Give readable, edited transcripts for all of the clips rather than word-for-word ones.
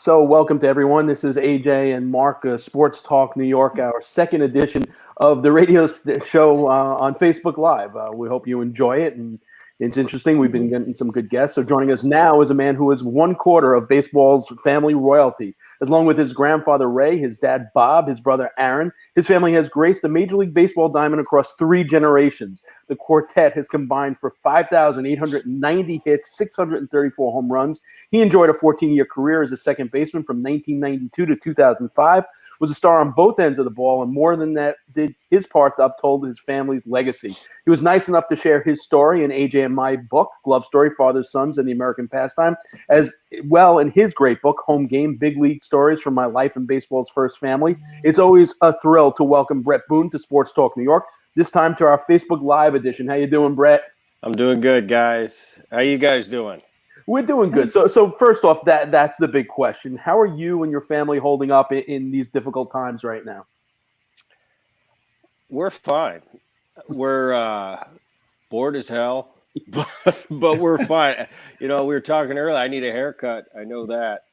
So, welcome to everyone. This is AJ and Mark, Sports Talk New York, our second edition of the radio show on Facebook Live. We hope you enjoy it, and it's interesting. We've been getting some good guests. So, joining us now is a man who is 1/4 of baseball's family royalty. Along with his grandfather Ray, his dad Bob, his brother Aaron, his family has graced the Major League Baseball diamond across 3 generations. The quartet has combined for 5,890 hits, 634 home runs. He enjoyed a 14-year career as a second baseman from 1992 to 2005, was a star on both ends of the ball, and more than that, did his part to uphold his family's legacy. He was nice enough to share his story in AJ and my book, Glove Story, Fathers, Sons, and the American Pastime, as well in his great book, Home Game, Big League Stories from My Life in Baseball's First Family. It's always a thrill to welcome Bret Boone to Sports Talk New York, this time to our Facebook Live edition. How you doing, Bret? I'm doing good, guys. How you guys doing? We're doing good. So first off, that's the big question. How are you and your family holding up in these difficult times right now? We're fine. We're bored as hell, but we're fine. You know, we were talking earlier. I need a haircut. I know that.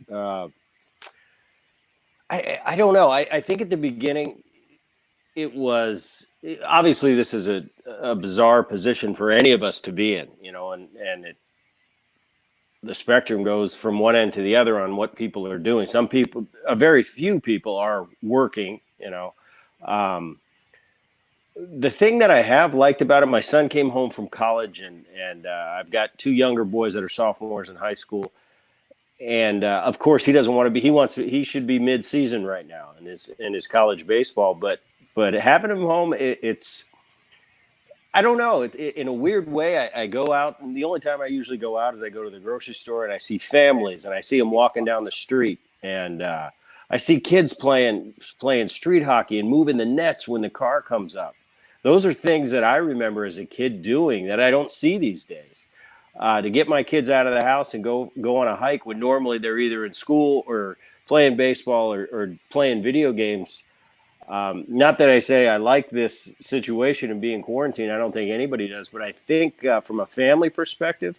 I don't know. I think at the beginning, it was obviously this is a bizarre position for any of us to be in. You know, and the spectrum goes from one end to the other on what people are doing. Some people, a very few people, are working. You know. The thing that I have liked about it, my son came home from college, and I've got 2 younger boys that are sophomores in high school, and of course he doesn't want to be. He should be mid-season right now in his college baseball, but having him home, it's I don't know. In a weird way, I go out, and the only time I usually go out is I go to the grocery store and I see families, and I see them walking down the street, and I see kids playing street hockey and moving the nets when the car comes up. Those are things that I remember as a kid doing that I don't see these days. To get my kids out of the house and go on a hike when normally they're either in school or playing baseball or playing video games. Not that I say I like this situation and being quarantined. I don't think anybody does. But I think from a family perspective,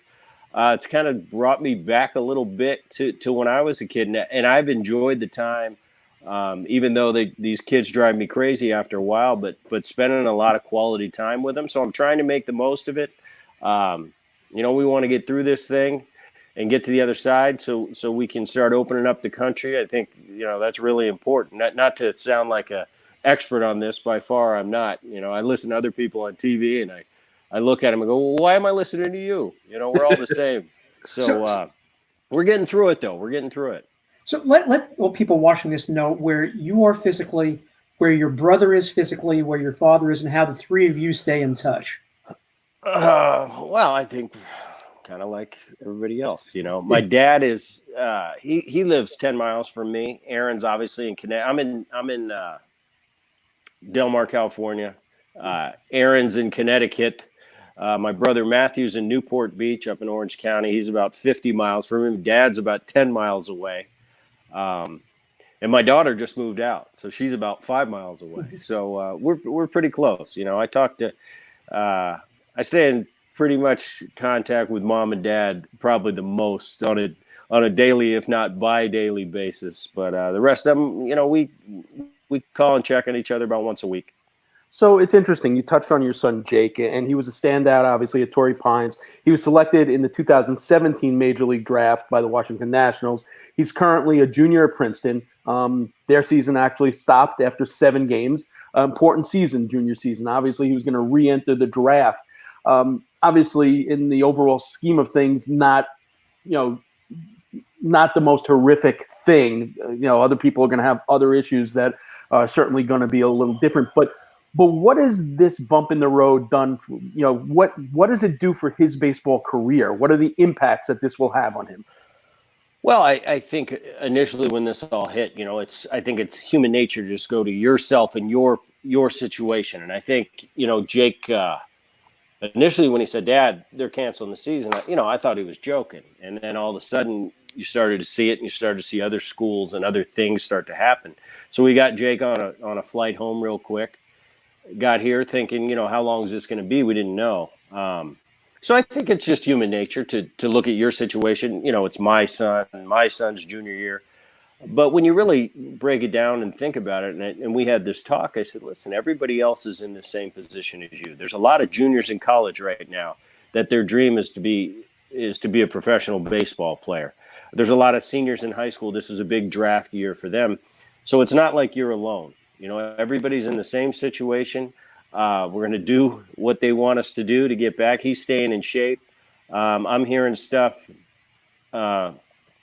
it's kind of brought me back a little bit to when I was a kid. And I've enjoyed the time. Even though these kids drive me crazy after a while, but spending a lot of quality time with them. So I'm trying to make the most of it. You know, we want to get through this thing and get to the other side so we can start opening up the country. I think, you know, that's really important. Not to sound like a expert on this, by far I'm not. You know, I listen to other people on TV and I look at them and go, well, why am I listening to you? You know, we're all the same. So we're getting through it, though. We're getting through it. So let people watching this know where you are physically, where your brother is physically, where your father is, and how the 3 of you stay in touch. Well, I think kind of like everybody else, you know. My dad is he lives 10 miles from me. Aaron's obviously in Connecticut. I'm in Del Mar, California. Aaron's in Connecticut. My brother Matthew's in Newport Beach up in Orange County. He's about 50 miles from him. Dad's about 10 miles away. And my daughter just moved out, so she's about 5 miles away. So we're pretty close. You know, I stay in pretty much contact with mom and dad probably the most on a daily, if not bi-daily basis. But the rest of them, you know, we call and check on each other about once a week. So it's interesting. You touched on your son, Jake, and he was a standout, obviously, at Torrey Pines. He was selected in the 2017 Major League Draft by the Washington Nationals. He's currently a junior at Princeton. Their season actually stopped after 7 games. Important season, junior season. Obviously, he was going to re-enter the draft. Obviously, in the overall scheme of things, not the most horrific thing. You know, other people are going to have other issues that are certainly going to be a little different. But what has this bump in the road done? You know, what does it do for his baseball career? What are the impacts that this will have on him? Well, I think initially when this all hit, you know, I think it's human nature to just go to yourself and your situation. And I think, you know, Jake, initially when he said, Dad, they're canceling the season, I thought he was joking. And then all of a sudden you started to see it and you started to see other schools and other things start to happen. So we got Jake on a flight home real quick, got here thinking, you know, how long is this going to be? We didn't know. So I think it's just human nature to look at your situation. You know, it's my son's junior year. But when you really break it down and think about it, and we had this talk, I said, listen, everybody else is in the same position as you. There's a lot of juniors in college right now that their dream is to be a professional baseball player. There's a lot of seniors in high school. This is a big draft year for them. So it's not like you're alone. Everybody's in the same situation. We're going to do what they want us to do to get back. He's staying in shape. I'm hearing stuff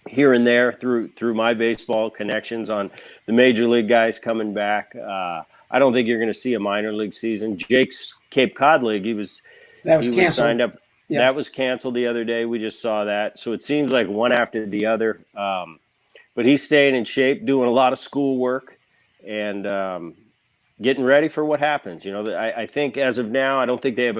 here and there through my baseball connections on the major league guys coming back. I don't think you're going to see a minor league season. Jake's Cape Cod League, he was signed up. Yeah. That was canceled the other day. We just saw that. So it seems like one after the other. But he's staying in shape, doing a lot of school work, and getting ready for what happens. I think as of now, I don't think they have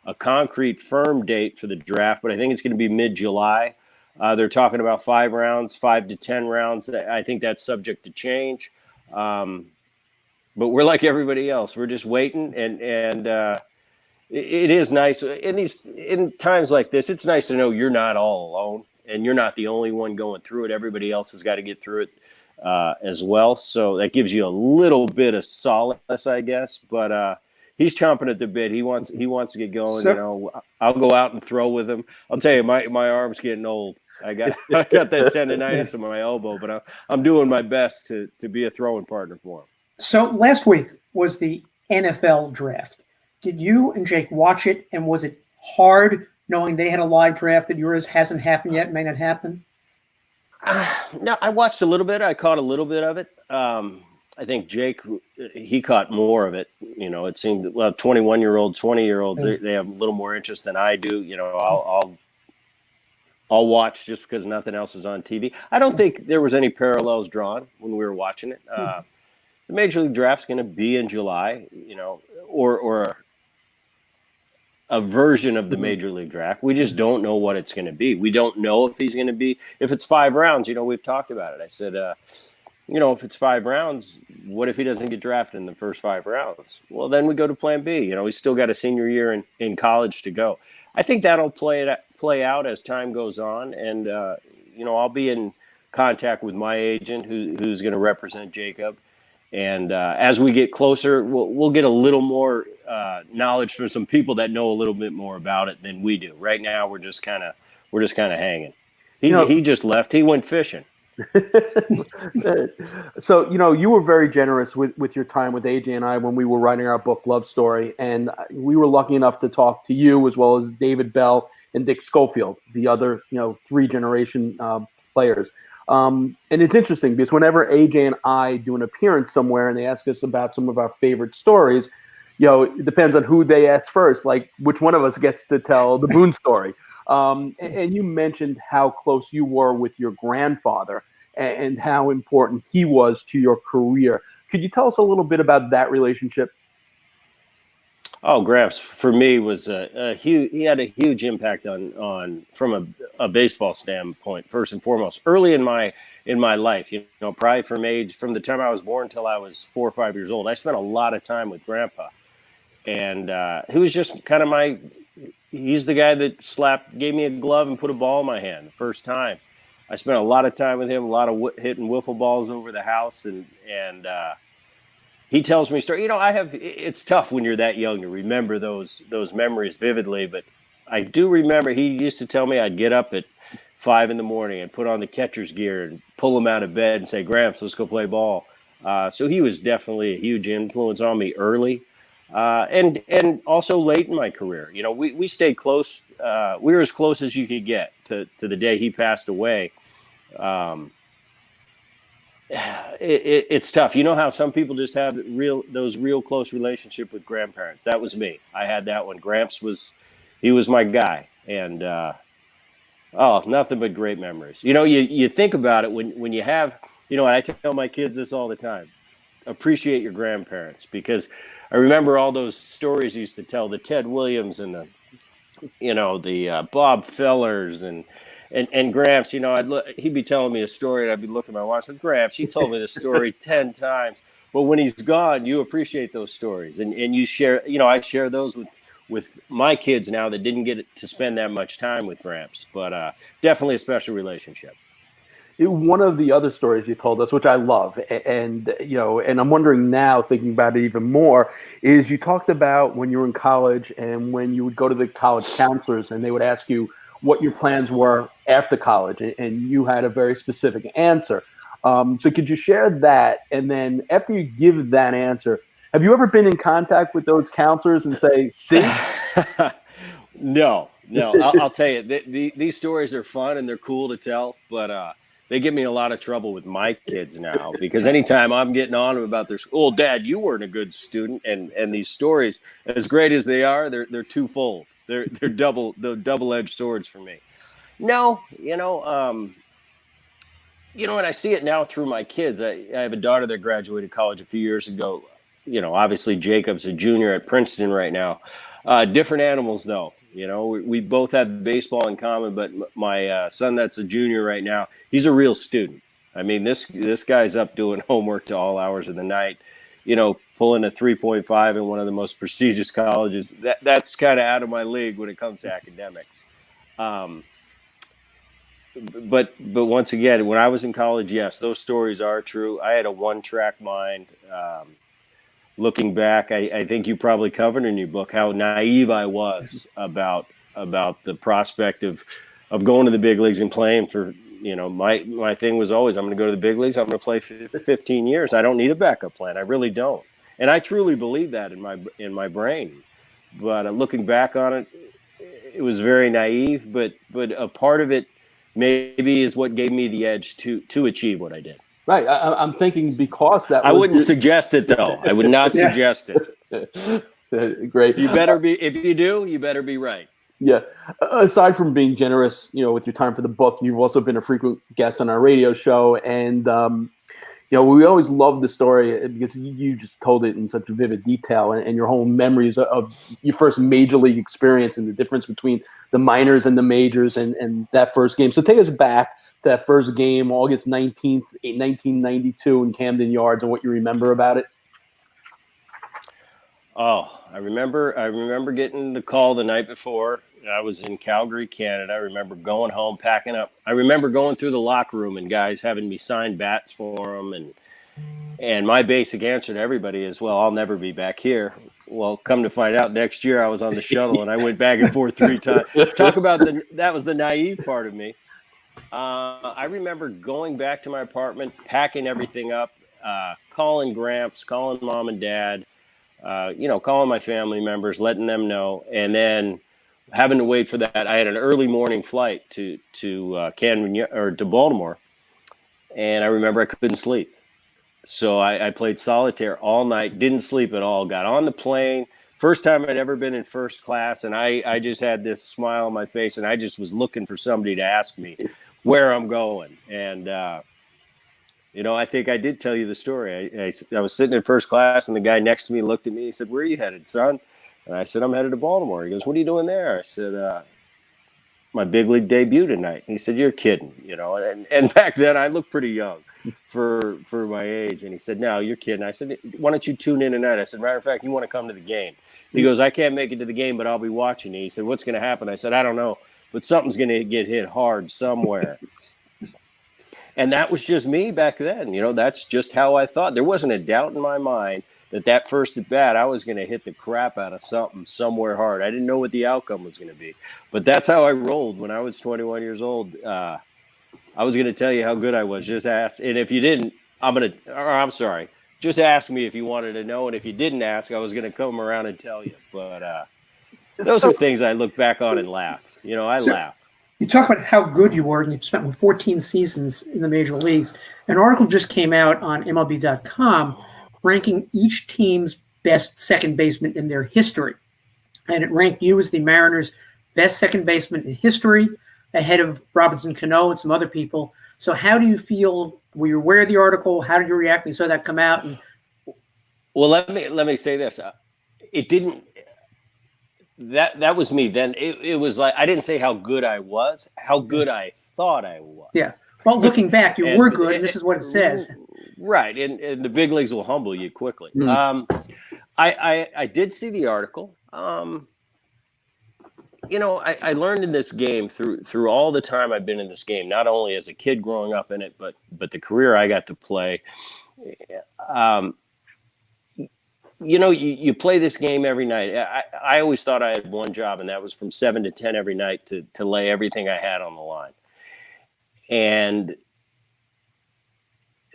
a concrete firm date for the draft, but I think it's going to be mid-July. They're talking about 5 rounds, 5 to 10 rounds. I think that's subject to change. But we're like everybody else. We're just waiting, and it is nice in times like this. It's nice to know you're not all alone, and you're not the only one going through it. Everybody else has got to get through it as well. So that gives you a little bit of solace, I guess. But he's chomping at the bit. He wants to get going. I'll go out and throw with him. I'll tell you, my arm's getting old. I got that tendonitis in my elbow, but I'm doing my best to be a throwing partner for him. So last week was the NFL draft. Did you and Jake watch it, and was it hard knowing they had a live draft that yours hasn't happened yet, may not happen? No, I watched a little bit. I caught a little bit of it. I think Jake, he caught more of it. It seemed 21-year-olds, 20-year-olds, they have a little more interest than I do. I'll watch just because nothing else is on TV. I don't think there was any parallels drawn when we were watching it. The Major League Draft's going to be in July, or a version of the Major League Draft. We just don't know what it's going to be. We don't know if he's going to be, if it's 5 rounds, we've talked about it. I said, if it's 5 rounds, what if he doesn't get drafted in the first 5 rounds? Well, then we go to plan B. He's still got a senior year in college to go. I think that'll play out as time goes on. And, I'll be in contact with my agent who's going to represent Jacob. And as we get closer, we'll get a little more knowledge from some people that know a little bit more about it than we do. Right now, we're just kind of hanging. He just left. He went fishing. So, you were very generous with your time with AJ and I when we were writing our book, Love Story. And we were lucky enough to talk to you as well as David Bell and Dick Schofield, the other, 3-generation players. And it's interesting because whenever AJ and I do an appearance somewhere and they ask us about some of our favorite stories, it depends on who they ask first, like which one of us gets to tell the Boone story. And you mentioned how close you were with your grandfather and how important he was to your career. Could you tell us a little bit about that relationship? Oh, Gramps for me was a huge. He had a huge impact on from a baseball standpoint. First and foremost, early in my life, probably from the time I was born until I was 4 or 5 years old, I spent a lot of time with Grandpa, and he was just kind of he's the guy that gave me a glove and put a ball in my hand the first time. I spent a lot of time with him, a lot of hitting wiffle balls over the house, and he tells me stories. It's tough when you're that young to remember those memories vividly, but I do remember he used to tell me I'd get up at 5 a.m. and put on the catcher's gear and pull him out of bed and say, Gramps, let's go play ball. So he was definitely a huge influence on me early. And also late in my career, we stayed close. We were as close as you could get to the day he passed away. It's tough. You know how some people just have those real close relationship with grandparents. That was me. I had that one. Gramps was my guy. And, nothing but great memories. You think about it when you have, I tell my kids this all the time, appreciate your grandparents, because I remember all those stories he used to tell, the Ted Williams and the Bob Fellers and Gramps, he'd be telling me a story and I'd be looking at my watch and Gramps, he told me the story 10 times. But when he's gone, you appreciate those stories and you share, I share those with my kids now that didn't get to spend that much time with Gramps, but definitely a special relationship. one of the other stories you told us, which I love, and I'm wondering now, thinking about it even more, is you talked about when you were in college and when you would go to the college counselors and they would ask you what your plans were after college, and you had a very specific answer. So could you share that? And then after you give that answer, have you ever been in contact with those counselors and say, see? No. I'll tell you, these stories are fun and they're cool to tell, but they get me in a lot of trouble with my kids now, because anytime I'm getting on them about their school, Dad, you weren't a good student, and these stories, as great as they are, they're twofold. They're double-edged swords for me. No, and I see it now through my kids. I have a daughter that graduated college a few years ago. Obviously Jacob's a junior at Princeton right now. Different animals, though. We both have baseball in common, but my son that's a junior right now, he's a real student. I mean, this guy's up doing homework to all hours of the night, pulling a 3.5 in one of the most prestigious colleges. That's kind of out of my league when it comes to academics. But once again, when I was in college, yes, those stories are true. I had a one-track mind. Looking back, I think you probably covered in your book how naive I was about the prospect of going to the big leagues and playing for, my thing was always, I'm going to go to the big leagues. I'm going to play for 15 years. I don't need a backup plan. I really don't. And I truly believe that in my brain. But looking back on it, it was very naive, but a part of it maybe is what gave me the edge to achieve what I did. Right. I'm thinking because that I wouldn't suggest it, though. I would not suggest it. Great. You better be, if you do, you better be right. Yeah. Aside from being generous, with your time for the book, you've also been a frequent guest on our radio show. And, we always love the story because you just told it in such vivid detail, and your whole memories of your first major league experience and the difference between the minors and the majors and that first game. So take us back to that first game, August 19th, 1992 in Camden Yards, and what you remember about it. Oh, I remember getting the call the night before. I was in Calgary, Canada. I remember going home, packing up. I remember going through the locker room and guys having me sign bats for them. And my basic answer to everybody is, well, I'll never be back here. Well, come to find out, next year I was on the shuttle and I went back and forth 3 times. Talk about that was the naive part of me. I remember going back to my apartment, packing everything up, calling Gramps, calling Mom and Dad, calling my family members, letting them know, and then having to wait for that. I had an early morning flight to Camden or to Baltimore, and I remember I couldn't sleep. So I played solitaire all night, didn't sleep at all, got on the plane. First time I'd ever been in first class, and I just had this smile on my face, and I just was looking for somebody to ask me where I'm going. And, I think I did tell you the story. I was sitting in first class, and the guy next to me looked at me. He said, "Where are you headed, son?" And I said, "I'm headed to Baltimore." He goes, "What are you doing there?" I said, "My big league debut tonight." He said, "You're kidding," and back then I looked pretty young for my age. And he said, "No, you're kidding." I said, "Why don't you tune in tonight?" I said, "Matter of fact, you want to come to the game?" He goes, "I can't make it to the game, but I'll be watching you." He said, "What's going to happen?" I said, "I don't know, but something's going to get hit hard somewhere." And that was just me back then. That's just how I thought. There wasn't a doubt in my mind that first at bat, I was going to hit the crap out of something somewhere hard. I didn't know what the outcome was going to be, but that's how I rolled when I was 21 years old. I was going to tell you how good I was. Just ask. And if you didn't, I'm sorry. Just ask me if you wanted to know. And if you didn't ask, I was going to come around and tell you. But those are things I look back on and laugh. I laugh. You talk about how good you were, and you spent 14 seasons in the major leagues. An article just came out on MLB.com ranking each team's best second baseman in their history. And it ranked you as the Mariners' best second baseman in history, ahead of Robinson Cano and some other people. So how do you feel? Were you aware of the article? How did you react when you saw that come out? Well, let me say this. It didn't. That was me. Then it was like I didn't say how good I was, how good I thought I was. Yeah. Well, looking back, you were good, and this is what it says. Right, and the big leagues will humble you quickly. I did see the article. I learned in this game through all the time I've been in this game, not only as a kid growing up in it, but the career I got to play. You play this game every night. I always thought I had one job, and that was from 7 to 10 every night to lay everything I had on the line. And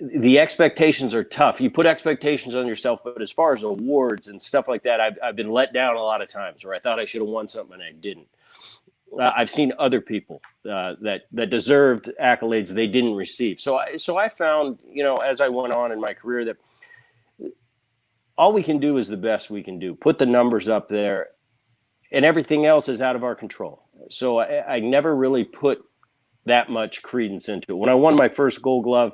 the expectations are tough. You put expectations on yourself, but as far as awards and stuff like that, I've been let down a lot of times where I thought I should have won something and I didn't. I've seen other people that deserved accolades they didn't receive. So I found, as I went on in my career, that all we can do is the best we can do. Put the numbers up there, and everything else is out of our control. So I never really put that much credence into it. When I won my first Gold Glove,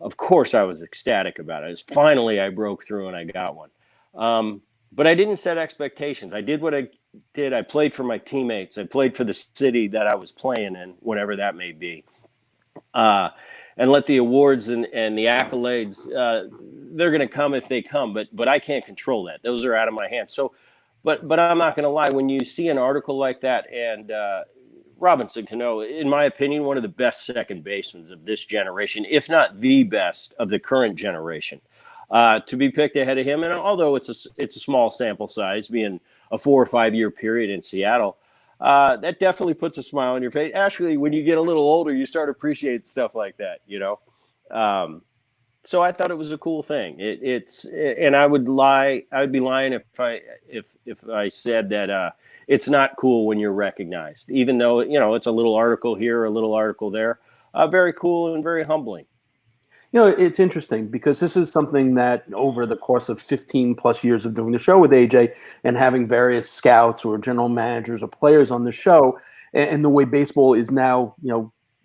of course I was ecstatic about it. Finally I broke through and I got one. But I didn't set expectations. I did what I did. I played for my teammates. I played for the city that I was playing in, whatever that may be. And let the awards and the accolades, they're going to come if they come, but I can't control that. Those are out of my hands. So, but I'm not going to lie. When you see an article like that, and Robinson Cano, in my opinion, one of the best second basemen of this generation, if not the best of the current generation, to be picked ahead of him. And although it's a small sample size, being a 4 or 5 year period in Seattle, that definitely puts a smile on your face. Actually, when you get a little older, you start appreciating stuff like that, So I thought it was a cool thing. And I would be lying if I said that it's not cool when you're recognized, even though it's a little article here, a little article there. Very cool and very humbling. It's interesting because this is something that over the course of 15 plus years of doing the show with AJ and having various scouts or general managers or players on the show, and the way baseball is now,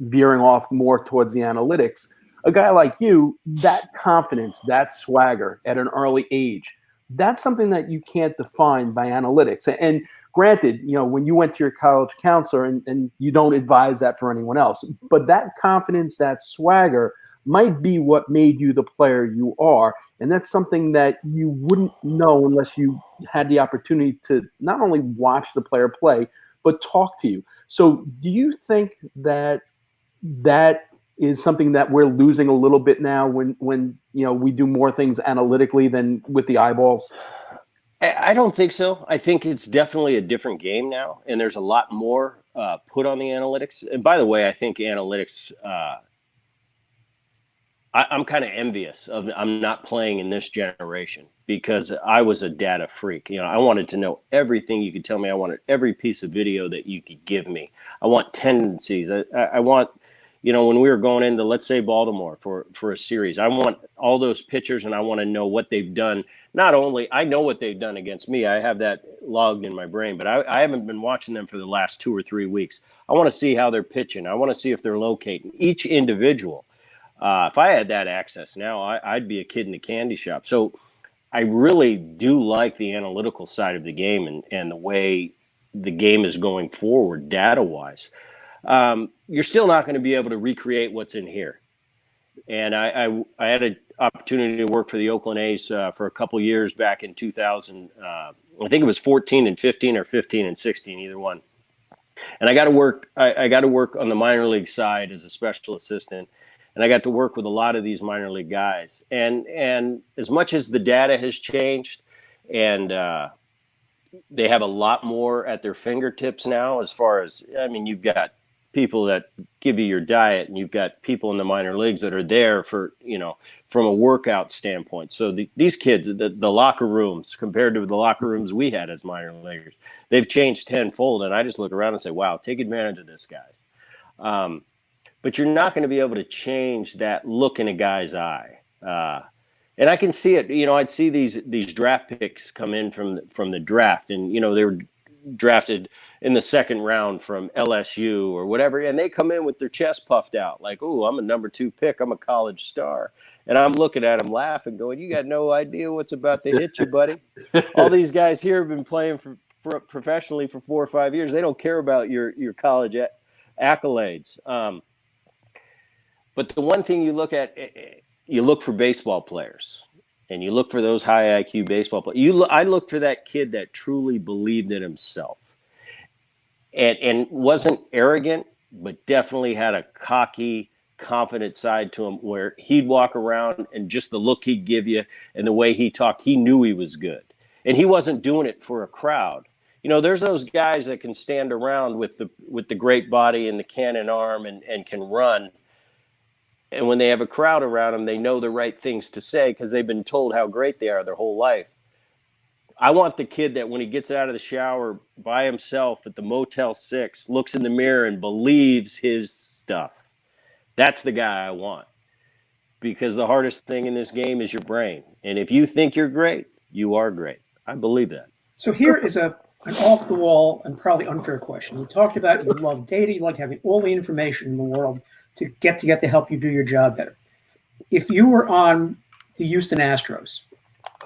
veering off more towards the analytics, a guy like you, that confidence, that swagger at an early age, that's something that you can't define by analytics. And granted, when you went to your college counselor and you don't advise that for anyone else, but that confidence, that swagger might be what made you the player you are. And that's something that you wouldn't know unless you had the opportunity to not only watch the player play, but talk to you. So do you think that is something that we're losing a little bit now when we do more things analytically than with the eyeballs? I don't think so. I think it's definitely a different game now, and there's a lot more put on the analytics. And by the way, I think analytics, I'm kind of envious of I'm not playing in this generation because I was a data freak. I wanted to know everything you could tell me. I wanted every piece of video that you could give me. I want tendencies. I want, when we were going into, let's say, Baltimore for a series, I want all those pitchers and I want to know what they've done. Not only I know what they've done against me, I have that logged in my brain, but I haven't been watching them for the last 2 or 3 weeks. I want to see how they're pitching. I want to see if they're locating each individual. If I had that access now, I'd be a kid in a candy shop. So I really do like the analytical side of the game and the way the game is going forward data-wise. You're still not going to be able to recreate what's in here. And I had an opportunity to work for the Oakland A's for a couple years back in 2000. I think it was 14 and 15 or 15 and 16, either one. And I got to work. I got to work on the minor league side as a special assistant. And I got to work with a lot of these minor league guys. And as much as the data has changed and they have a lot more at their fingertips now, as far as, you've got people that give you your diet and you've got people in the minor leagues that are there for, from a workout standpoint. So these kids, the locker rooms compared to the locker rooms we had as minor leaguers, they've changed tenfold. And I just look around and say, wow, take advantage of this, guys. But you're not going to be able to change that look in a guy's eye. And I can see it. I'd see these draft picks come in from the draft, and they were drafted in the second round from LSU or whatever, and they come in with their chest puffed out, like, "Oh, I'm a number 2 pick. I'm a college star." And I'm looking at them laughing, going, "You got no idea what's about to hit you, buddy. All these guys here have been playing professionally for 4 or 5 years. They don't care about your college accolades." But the one thing you look at, you look for baseball players, and you look for those high IQ baseball players. I look for that kid that truly believed in himself. and wasn't arrogant, but definitely had a cocky, confident side to him where he'd walk around and just the look he'd give you and the way he talked, he knew he was good. And he wasn't doing it for a crowd. You know, there's those guys that can stand around with the great body and the cannon arm and can run. And when they have a crowd around them, they know the right things to say because they've been told how great they are their whole life. I want the kid that when he gets out of the shower by himself at the Motel 6, looks in the mirror and believes his stuff. That's the guy I want. Because the hardest thing in this game is your brain. And if you think you're great, you are great. I believe that. So here is an off-the-wall and probably unfair question. You talked about you love data, you like having all the information in the world to get to help you do your job better. If you were on the Houston Astros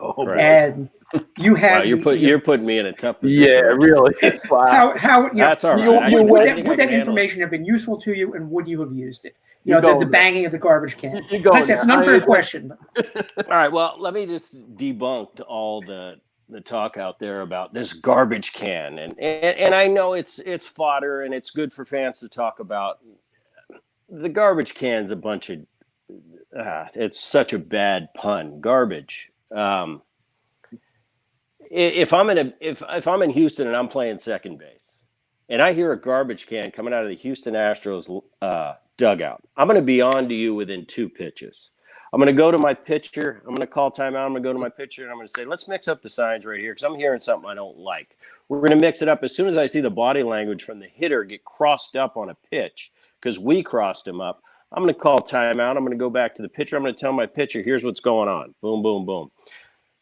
and you had you're putting me in a tough position. Yeah, really. Wow. How that's all right. Would that information have been useful to you, and would you have used it? You know, the banging of the garbage can. That's an unfair question. All right. Well, let me just debunk all the talk out there about this garbage can, and I know it's fodder and it's good for fans to talk about. The garbage can's a bunch of it's such a bad pun. Garbage. If I'm in Houston and I'm playing second base and I hear a garbage can coming out of the Houston Astros dugout, I'm going to be on to you within 2 pitches. I'm going to go to my pitcher. I'm going to call timeout. I'm going to go to my pitcher and I'm going to say, let's mix up the signs right here because I'm hearing something I don't like. We're going to mix it up as soon as I see the body language from the hitter get crossed up on a pitch because we crossed him up. I'm going to call timeout. I'm going to go back to the pitcher. I'm going to tell my pitcher, here's what's going on. Boom, boom, boom.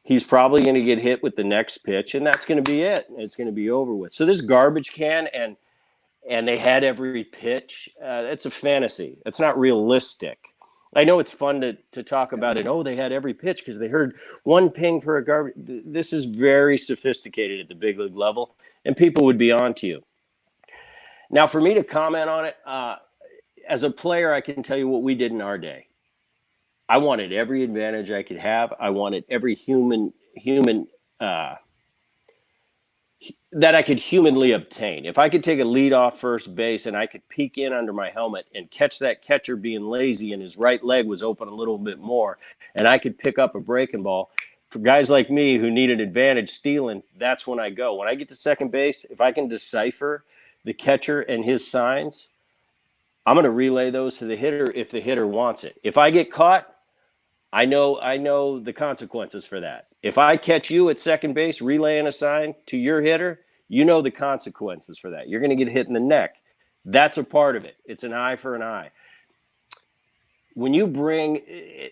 He's probably going to get hit with the next pitch, and that's going to be it. It's going to be over with. So this garbage can, and they had every pitch. It's a fantasy. It's not realistic. I know it's fun to talk about it. Oh, they had every pitch because they heard one ping for a garbage. This is very sophisticated at the big league level, and people would be on to you. Now, for me to comment on it, as a player, I can tell you what we did in our day. I wanted every advantage I could have. I wanted every human that I could humanly obtain. If I could take a lead off first base and I could peek in under my helmet and catch that catcher being lazy and his right leg was open a little bit more, and I could pick up a breaking ball, for guys like me who need an advantage stealing, that's when I go. When I get to second base, if I can decipher the catcher and his signs, I'm going to relay those to the hitter if the hitter wants it. If I get caught, I know the consequences for that. If I catch you at second base relaying a sign to your hitter, you know the consequences for that. You're going to get hit in the neck. That's a part of it. It's an eye for an eye. When you bring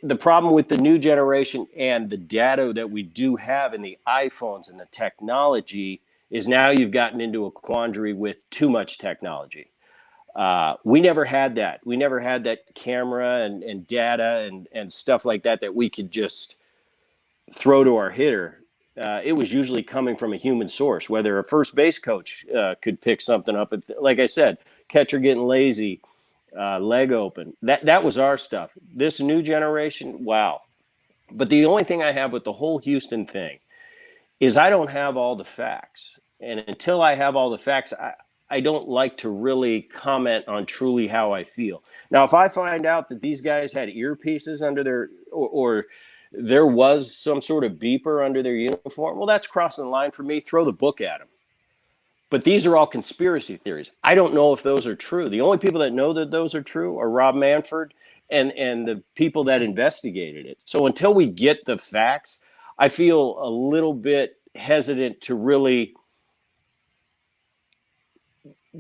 the problem with the new generation and the data that we do have in the iPhones and the technology is now you've gotten into a quandary with too much technology. We never had that. We never had that camera and data and stuff like that we could just throw to our hitter. It was usually coming from a human source, whether a first base coach could pick something up. Like I said, catcher getting lazy, leg open. That was our stuff. This new generation, wow. But the only thing I have with the whole Houston thing is I don't have all the facts. And until I have all the facts, I don't like to really comment on truly how I feel. Now, if I find out that these guys had earpieces under their, or there was some sort of beeper under their uniform, well, that's crossing the line for me. Throw the book at them. But these are all conspiracy theories. I don't know if those are true. The only people that know that those are true are Rob Manfred and the people that investigated it. So until we get the facts, I feel a little bit hesitant to really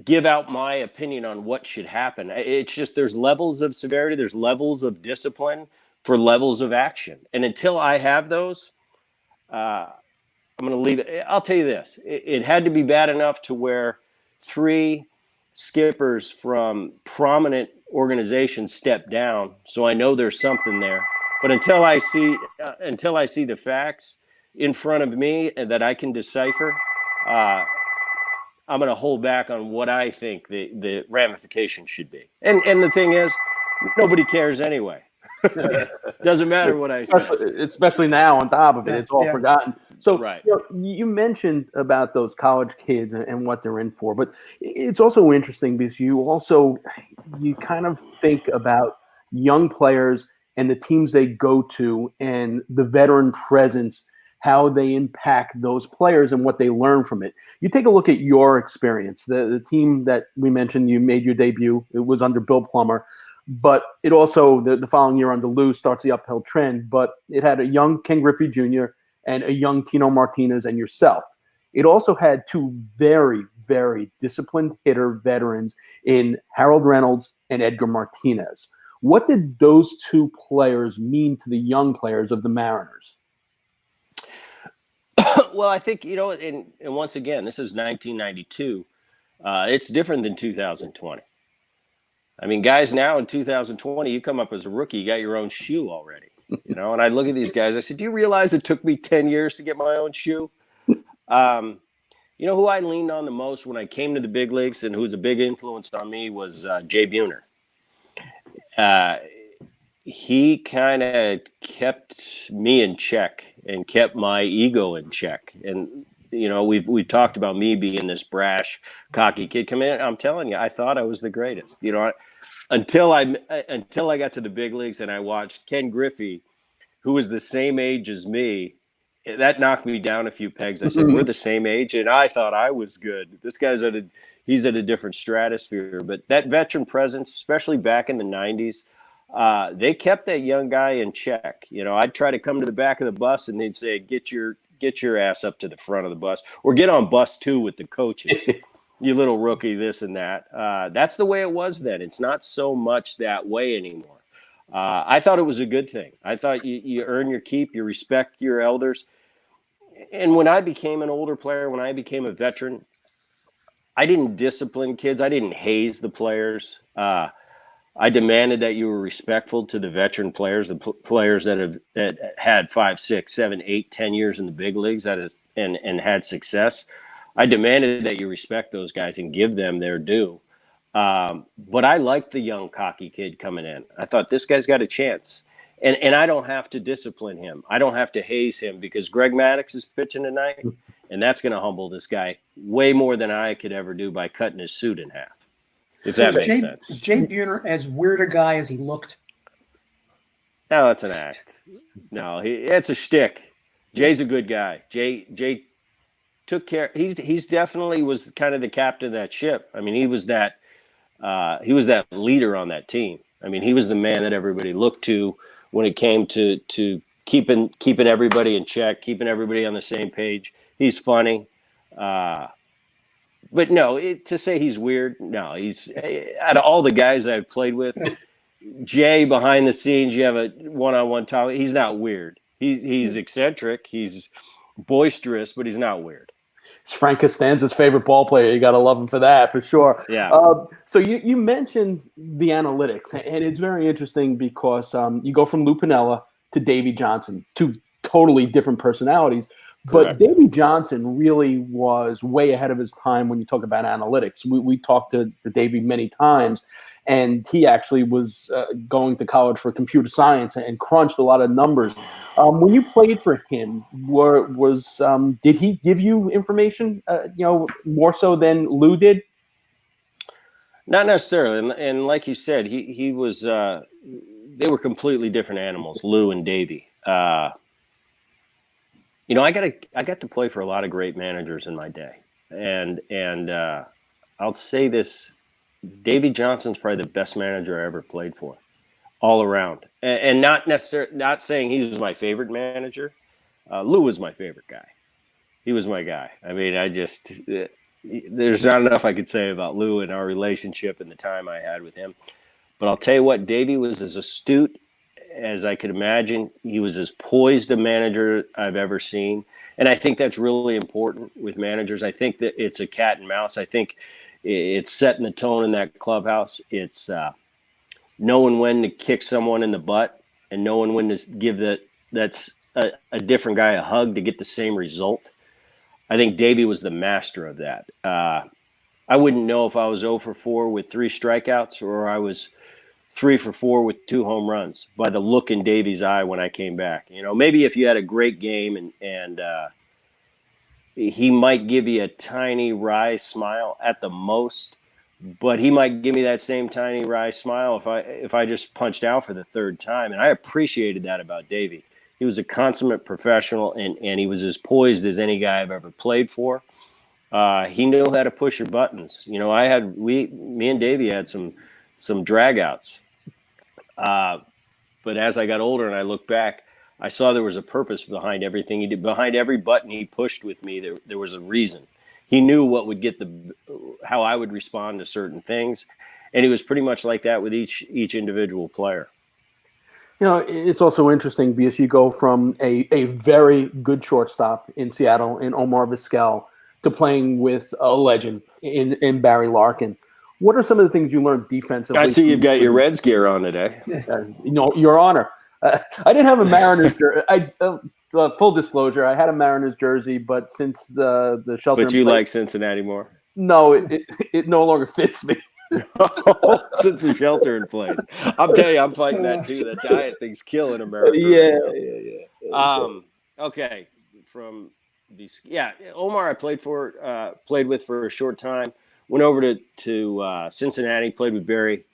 give out my opinion on what should happen. It's just there's levels of severity, there's levels of discipline for levels of action. And until I have those, I'm going to leave it. I'll tell you this. It had to be bad enough to where 3 skippers from prominent organizations stepped down. So I know there's something there. But until I see the facts in front of me and that I can decipher, I'm going to hold back on what I think the ramifications should be. And the thing is, nobody cares anyway. Doesn't matter what I say. Especially now on top of it. It's all forgotten. So Right. you mentioned about those college kids and what they're in for, but it's also interesting because you kind of think about young players and the teams they go to and the veteran presence, how they impact those players and what they learn from it. You take a look at your experience. The team that we mentioned, you made your debut, it was under Bill Plummer, but it also, the following year under Lou, starts the uphill trend, but it had a young Ken Griffey Jr. and a young Tino Martinez and yourself. It also had two very, very disciplined hitter veterans in Harold Reynolds and Edgar Martinez. What did those two players mean to the young players of the Mariners? Well, I think, and once again, this is 1992. It's different than 2020. I mean, guys, now in 2020, you come up as a rookie, you got your own shoe already, and I look at these guys, I said, do you realize it took me 10 years to get my own shoe? Who I leaned on the most when I came to the big leagues and who was a big influence on me was Jay Buhner. He kind of kept me in check and kept my ego in check. And, we've talked about me being this brash, cocky kid coming in. I'm telling you, I thought I was the greatest, until I got to the big leagues and I watched Ken Griffey, who was the same age as me. That knocked me down a few pegs. I said, we're the same age, and I thought I was good. This guy's he's at a different stratosphere. But that veteran presence, especially back in the 90s, they kept that young guy in check. I'd try to come to the back of the bus, and they'd say, get your ass up to the front of the bus, or get on bus 2 with the coaches. You little rookie, this and that. That's the way it was then. It's not so much that way anymore. I thought it was a good thing. I thought you earn your keep, you respect your elders. And when I became an older player, when I became a veteran, I didn't discipline kids. I didn't haze the players. I demanded that you were respectful to the veteran players, the players that had 5, 6, 7, 8, 10 years in the big leagues and had success. I demanded that you respect those guys and give them their due. But I liked the young cocky kid coming in. I thought, this guy's got a chance. And I don't have to discipline him. I don't have to haze him because Greg Maddux is pitching tonight, and that's going to humble this guy way more than I could ever do by cutting his suit in half, if that makes sense. Is Jay Buhner as weird a guy as he looked? No, that's an act. No, it's a shtick. Jay's a good guy. Jay took care. He's definitely was kind of the captain of that ship. I mean, he was that leader on that team. I mean, he was the man that everybody looked to when it came to keeping everybody in check, keeping everybody on the same page. He's funny. But no, to say he's weird, no. He's out of all the guys I've played with, Jay behind the scenes, you have a one-on-one talk. He's not weird. He's eccentric. He's boisterous, but he's not weird. It's Frank Costanza's favorite ball player. You got to love him for that, for sure. Yeah. So you mentioned the analytics, and it's very interesting because you go from Lou Piniella to Davey Johnson, two totally different personalities. But Davey Johnson really was way ahead of his time when you talk about analytics. We talked to Davey many times, and he actually was going to college for computer science and crunched a lot of numbers. When you played for him, did he give you information, more so than Lou did? Not necessarily, and like you said, he was. They were completely different animals, Lou and Davey. I got to play for a lot of great managers in my day, and I'll say this: Davey Johnson's probably the best manager I ever played for, all around. And not necessarily not saying he was my favorite manager. Lou was my favorite guy. He was my guy. I mean, there's not enough I could say about Lou and our relationship and the time I had with him. But I'll tell you what, Davey was as astute as I could imagine. He was as poised a manager I've ever seen. And I think that's really important with managers. I think that it's a cat and mouse. I think it's setting the tone in that clubhouse. It's knowing when to kick someone in the butt and knowing when to give that's a different guy a hug to get the same result. I think Davey was the master of that. I wouldn't know if I was 0 for 4 with 3 strikeouts or I was 3 for 4 with 2 home runs by the look in Davey's eye when I came back. Maybe if you had a great game and he might give you a tiny wry smile at the most, but he might give me that same tiny wry smile if I just punched out for the third time. And I appreciated that about Davey. He was a consummate professional, and he was as poised as any guy I've ever played for. He knew how to push your buttons. You know, me and Davey had some dragouts. But as I got older and I look back, I saw there was a purpose behind everything he did. Behind every button he pushed with me, there was a reason. He knew what would get how I would respond to certain things, and he was pretty much like that with each individual player. You know, it's also interesting because you go from a very good shortstop in Seattle in Omar Vizquel to playing with a legend in Barry Larkin. What are some of the things you learned defensively? I see you've got your Reds gear on today. You know, Your Honor. I didn't have a Mariners jersey. Full disclosure, I had a Mariners jersey, but since the shelter. But you like Cincinnati more? No, it no longer fits me. Since the shelter in place, I'm telling you, I'm fighting that too. That diet thing's killing America. Yeah. Okay, from these, Omar, I played with for a short time. Went over to Cincinnati, played with Barry.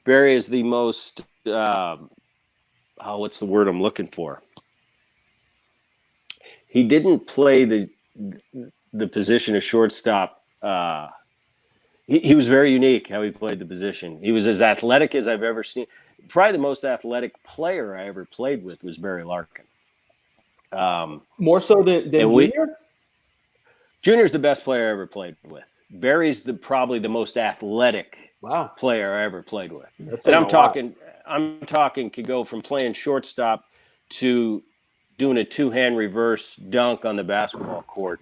Barry is the most what's the word I'm looking for? He didn't play the position of shortstop. He was very unique how he played the position. He was as athletic as I've ever seen. Probably the most athletic player I ever played with was Barry Larkin. More so than Junior? Junior's the best player I ever played with. Barry's probably the most athletic player I ever played with. And I'm talking could go from playing shortstop to doing a two-hand reverse dunk on the basketball court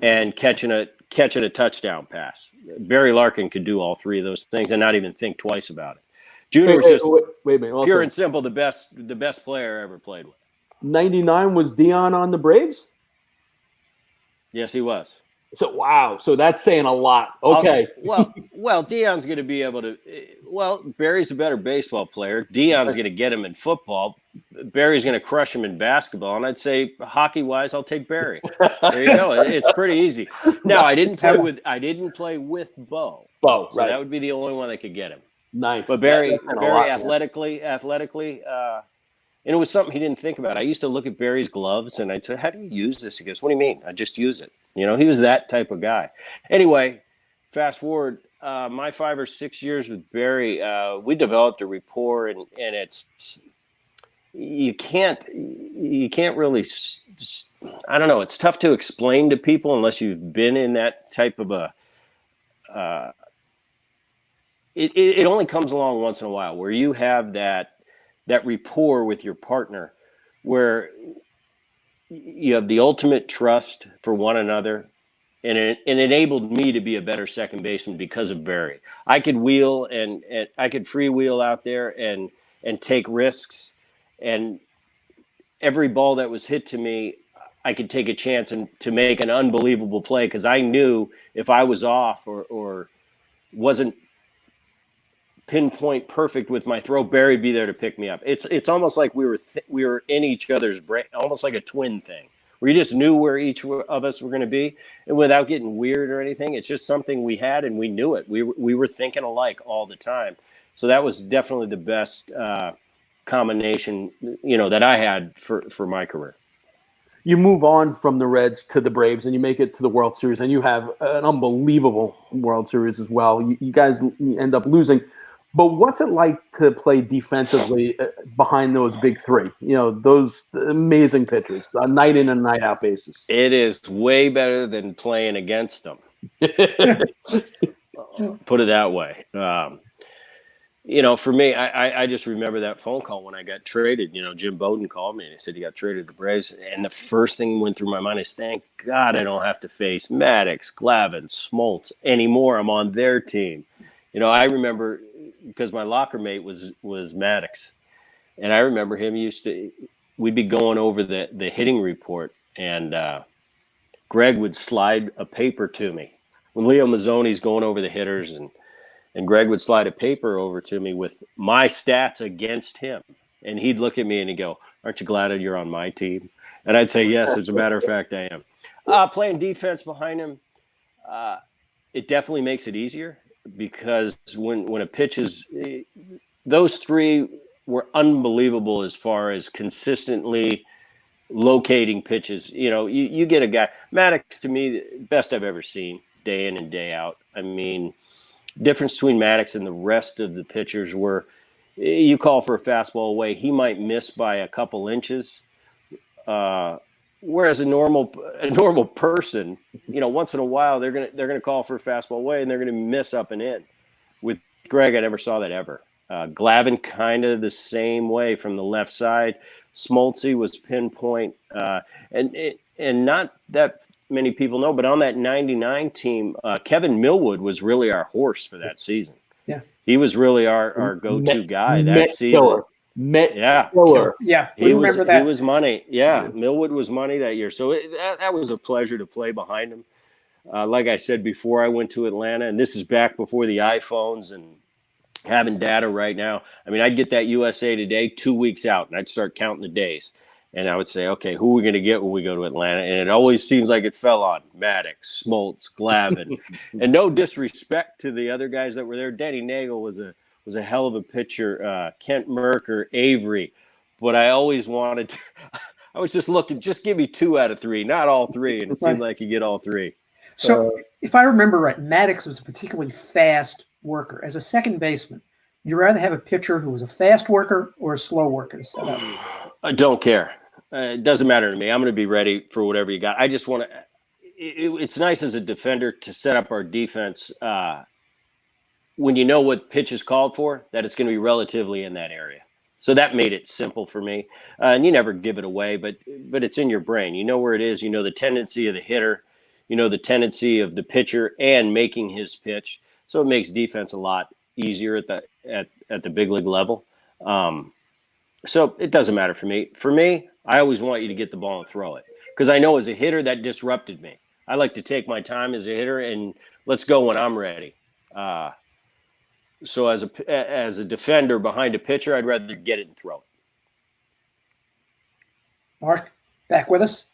and catching a touchdown pass. Barry Larkin could do all three of those things and not even think twice about it. Junior was just pure and simple the best player I ever played with. 99 was Dion on the Braves? Yes, he was. So wow, so that's saying a lot. Okay. Well, Dion's going to be able to. Well, Barry's a better baseball player. Dion's going to get him in football. Barry's going to crush him in basketball. And I'd say hockey-wise, I'll take Barry. There you go. It's pretty easy. Now, I didn't play with Bo. So right. That would be the only one that could get him. Nice. But Barry athletically. And it was something he didn't think about. I used to look at Barry's gloves and I'd say, "How do you use this?" He goes, "What do you mean? I just use it." You know, he was that type of guy. Anyway, fast forward, my 5 or 6 years with Barry, we developed a rapport, and it's you can't really. I don't know. It's tough to explain to people unless you've been in that type of a. It only comes along once in a while where you have that rapport with your partner, where you have the ultimate trust for one another, and it enabled me to be a better second baseman because of Barry. I could wheel and I could freewheel out there and take risks, and every ball that was hit to me, I could take a chance and to make an unbelievable play because I knew if I was off or wasn't pinpoint perfect with my throw, Barry'd be there to pick me up. It's almost like we were in each other's brain, almost like a twin thing, where you just knew where each of us were going to be, and without getting weird or anything, it's just something we had and we knew it. We were thinking alike all the time. So that was definitely the best combination, that I had for my career. You move on from the Reds to the Braves, and you make it to the World Series, and you have an unbelievable World Series as well. You guys end up losing. But what's it like to play defensively behind those big three? Those amazing pitchers, a night in and night out basis. It is way better than playing against them. Put it that way. For me, I just remember that phone call when I got traded. Jim Bowden called me and he said he got traded to the Braves. And the first thing that went through my mind is, thank God I don't have to face Maddox, Glavine, Smoltz anymore. I'm on their team. I remember because my locker mate was Maddox. And I remember him we'd be going over the hitting report, and Greg would slide a paper to me. When Leo Mazzoni's going over the hitters, and Greg would slide a paper over to me with my stats against him. And he'd look at me and he'd go, "Aren't you glad that you're on my team?" And I'd say, "Yes, as a matter of fact, I am." Playing defense behind him, it definitely makes it easier because when a pitch is those three were unbelievable as far as consistently locating pitches. You get a guy, Maddox, to me, the best I've ever seen day in and day out. I mean, difference between Maddox and the rest of the pitchers were you call for a fastball away, he might miss by a couple inches. Whereas a normal person, once in a while they're gonna call for a fastball away and they're gonna miss up and in. With Greg, I never saw that ever. Glavine kind of the same way from the left side. Smoltzy was pinpoint, and not that many people know, but on that '99 team, Kevin Millwood was really our horse for that season. Yeah, he was really our go-to guy that season. Killer. Killer. Yeah, he was money. Yeah, Millwood was money that year, so that was a pleasure to play behind him. Like I said before, I went to Atlanta, and this is back before the iPhones and having data right now. I mean, I'd get that USA Today 2 weeks out, and I'd start counting the days. And I would say, okay, who are we going to get when we go to Atlanta? And it always seems like it fell on Maddox, Smoltz, Glavine. And no disrespect to the other guys that were there. Denny Nagel was a hell of a pitcher. Kent Merker, Avery. But I always wanted to, I was just looking, just give me 2 out of 3, not all 3. And it seemed like you get all 3. So if I remember right, Maddox was a particularly fast worker. As a second baseman, you'd rather have a pitcher who was a fast worker or a slow worker to set up? I don't care. It doesn't matter to me. I'm going to be ready for whatever you got. I just want to it's nice as a defender to set up our defense when you know what pitch is called for, that it's going to be relatively in that area. So that made it simple for me. And you never give it away, but it's in your brain. You know where it is. You know the tendency of the hitter. You know the tendency of the pitcher and making his pitch. So it makes defense a lot easier at the big league level. So it doesn't matter for me. For me, I always want you to get the ball and throw it because I know as a hitter that disrupted me. I like to take my time as a hitter and let's go when I'm ready. So as a defender behind a pitcher, I'd rather get it and throw it. Mark, back with us?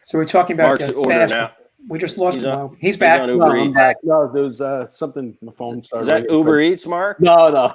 So we're talking about Mark's at order now. We just lost him. He's back. back. I'm back. No, there was something. My phone started. Is that ringing. Uber Eats, Mark? No.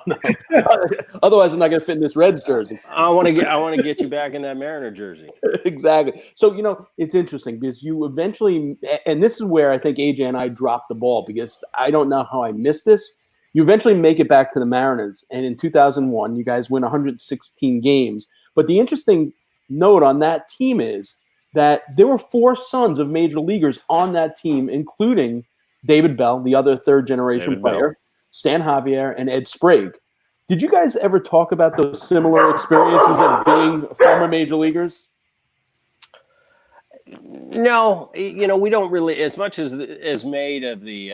Otherwise, I'm not going to fit in this Reds jersey. I want to get you back in that Mariner jersey. Exactly. So it's interesting because you eventually, and this is where I think AJ and I dropped the ball because I don't know how I missed this. You eventually make it back to the Mariners, and in 2001, you guys win 116 games. But the interesting note on that team is that there were 4 sons of major leaguers on that team, including David Bell, the other third-generation player, Stan Javier, and Ed Sprague. Did you guys ever talk about those similar experiences of being former major leaguers? No, we don't really, as much as made of the,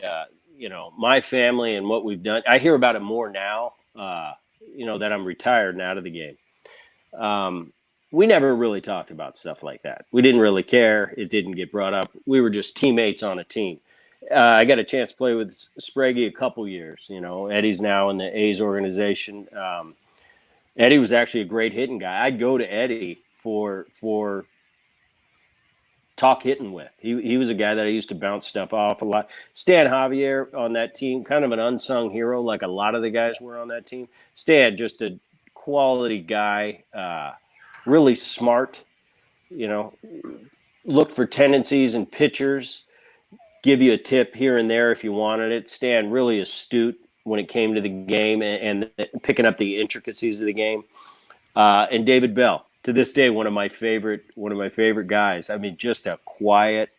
my family and what we've done. I hear about it more now, that I'm retired and out of the game. We never really talked about stuff like that. We didn't really care. It didn't get brought up. We were just teammates on a team. I got a chance to play with Sprague a couple years. Eddie's now in the A's organization. Eddie was actually a great hitting guy. I'd go to Eddie for talk hitting with. He was a guy that I used to bounce stuff off a lot. Stan Javier on that team, kind of an unsung hero like a lot of the guys were on that team. Stan, just a quality guy. Really smart, look for tendencies in pitchers, give you a tip here and there if you wanted it. Stan, really astute when it came to the game and picking up the intricacies of the game. And David Bell, to this day, one of my favorite guys. I mean, just a quiet.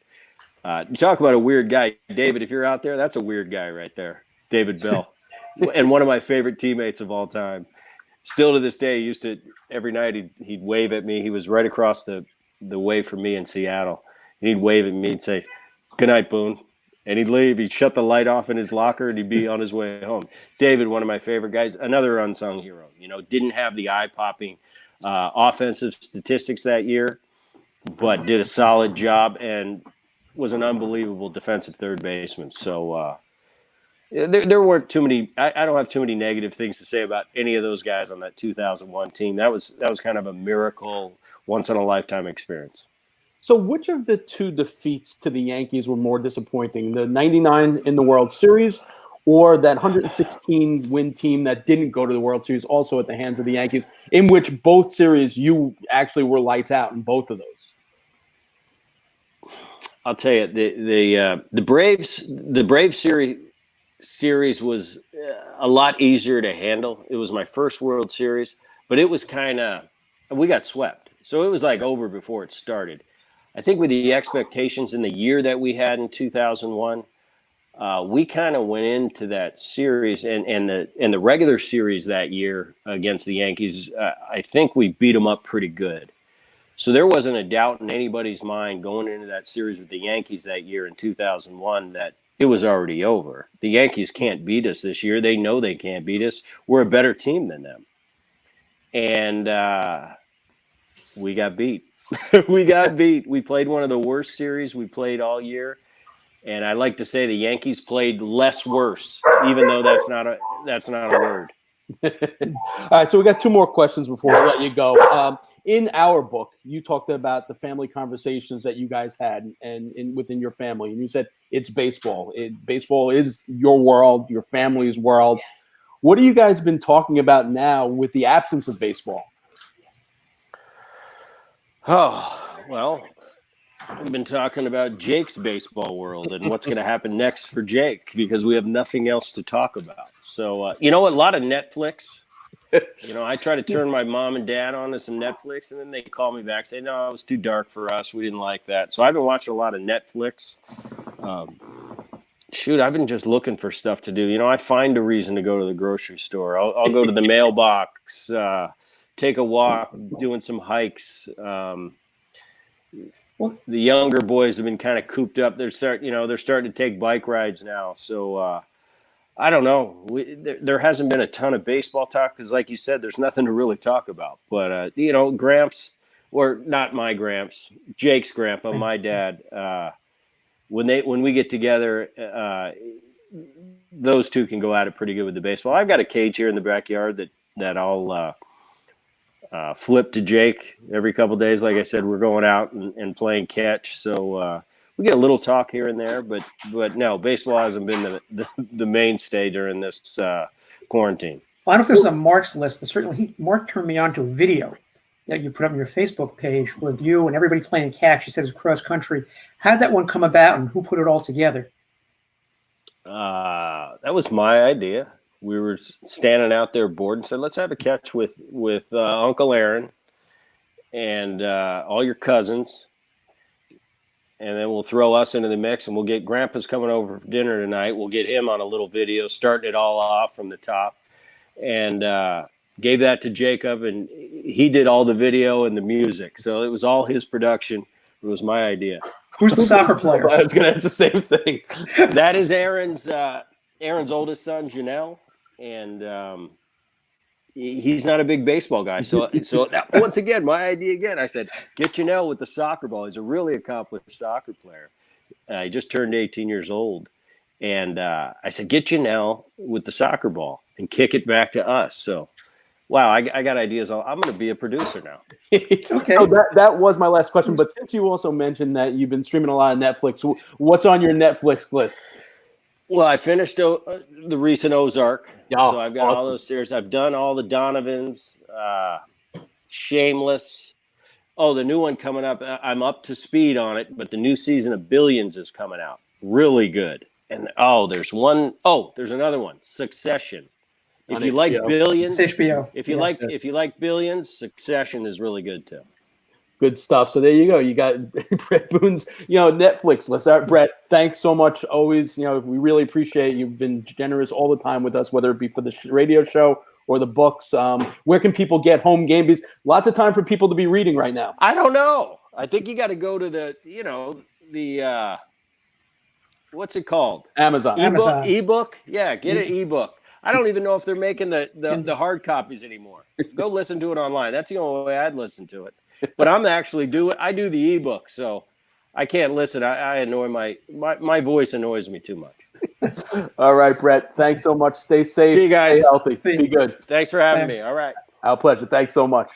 You talk about a weird guy, David. If you're out there, that's a weird guy right there, David Bell, and one of my favorite teammates of all time. Still to this day, he used to every night he'd wave at me. He was right across the way from me in Seattle. And he'd wave at me and say, "Good night, Boone." And he'd leave. He'd shut the light off in his locker and he'd be on his way home. David, one of my favorite guys, another unsung hero. Didn't have the eye-popping offensive statistics that year, but did a solid job and was an unbelievable defensive third baseman. So there weren't too many. I don't have too many negative things to say about any of those guys on that 2001 team. That was kind of a miracle, once in a lifetime experience. So which of the two defeats to the Yankees were more disappointing, the 99 in the World Series or that 116 win team that didn't go to the World Series, also at the hands of the Yankees, in which both series you actually were lights out in both of those? I'll tell you, the Braves series was a lot easier to handle. It was my first World Series, but it was we got swept. So it was like over before it started. I think with the expectations in the year that we had in 2001, we kind of went into that series and the regular series that year against the Yankees. I think we beat them up pretty good. So there wasn't a doubt in anybody's mind going into that series with the Yankees that year in 2001 that it was already over. The Yankees can't beat us this year. They know they can't beat us. We're a better team than them. And we got beat. We got beat. We played one of the worst series we played all year. And I like to say the Yankees played less worse, even though that's not a word. All right, so we got two more questions before we let you go. In our book, you talked about the family conversations that you guys had and within your family, and you said it's baseball. Baseball is your world, your family's world. What have you guys been talking about now with the absence of baseball? Oh, well, we've been talking about Jake's baseball world and what's going to happen next for Jake because we have nothing else to talk about. So, a lot of Netflix. I try to turn my mom and dad on to some Netflix, and then they call me back, say, no, it was too dark for us. We didn't like that. So I've been watching a lot of Netflix. I've been just looking for stuff to do. I find a reason to go to the grocery store. I'll go to the mailbox, take a walk, doing some hikes. The younger boys have been kind of cooped up. They're starting to take bike rides now. So I don't know. There hasn't been a ton of baseball talk because, like you said, there's nothing to really talk about. But Gramps, or not my Gramps, Jake's grandpa, my dad. When we get together, those two can go at it pretty good with the baseball. I've got a cage here in the backyard that I'll flip to Jake every couple of days. Like I said, we're going out and playing catch. So we get a little talk here and there, but no, baseball hasn't been the mainstay during this quarantine. Well, I don't know if this is on Mark's list, but certainly Mark turned me on to a video that you put up on your Facebook page with you and everybody playing catch. You said it was cross country. How did that one come about, and who put it all together? That was my idea. We were standing out there bored and said, let's have a catch with Uncle Aaron and all your cousins. And then we'll throw us into the mix, and we'll get Grandpa's coming over for dinner tonight. We'll get him on a little video, starting it all off from the top. And gave that to Jacob, and he did all the video and the music. So it was all his production. It was my idea. Who's the soccer player? I was going to ask the same thing. That is Aaron's oldest son, Janelle. And he's not a big baseball guy. So that, once again, my idea again, I said, get Janelle with the soccer ball. He's a really accomplished soccer player. He just turned 18 years old. And I said, get Janelle with the soccer ball and kick it back to us. So, wow, I got ideas. I'm going to be a producer now. Okay. So that was my last question. But since you also mentioned that you've been streaming a lot of Netflix, what's on your Netflix list? Well, I finished the recent Ozark. Oh, so I've got all those series. I've done all the Donovans, Shameless. Oh, the new one coming up. I'm up to speed on it, but the new season of Billions is coming out. Really good. And there's another one, Succession. If you like Billions, it's HBO. If you like Billions, Succession is really good too. Good stuff. So there you go. You got Bret Boone's, Netflix list. Bret, thanks so much. Always, we really appreciate you've been generous all the time with us, whether it be for the radio show or the books. Where can people get home game? Because lots of time for people to be reading right now. I don't know. I think you got to go to the what's it called? Amazon. Ebook. Yeah, get an ebook. I don't even know if they're making the hard copies anymore. Go listen to it online. That's the only way I'd listen to it. But I'm actually I do the ebook, so I can't listen. I annoy my voice annoys me too much. All right, Bret. Thanks so much. Stay safe. See you guys. Stay healthy. Be good. Thanks for having me. All right. Our pleasure. Thanks so much.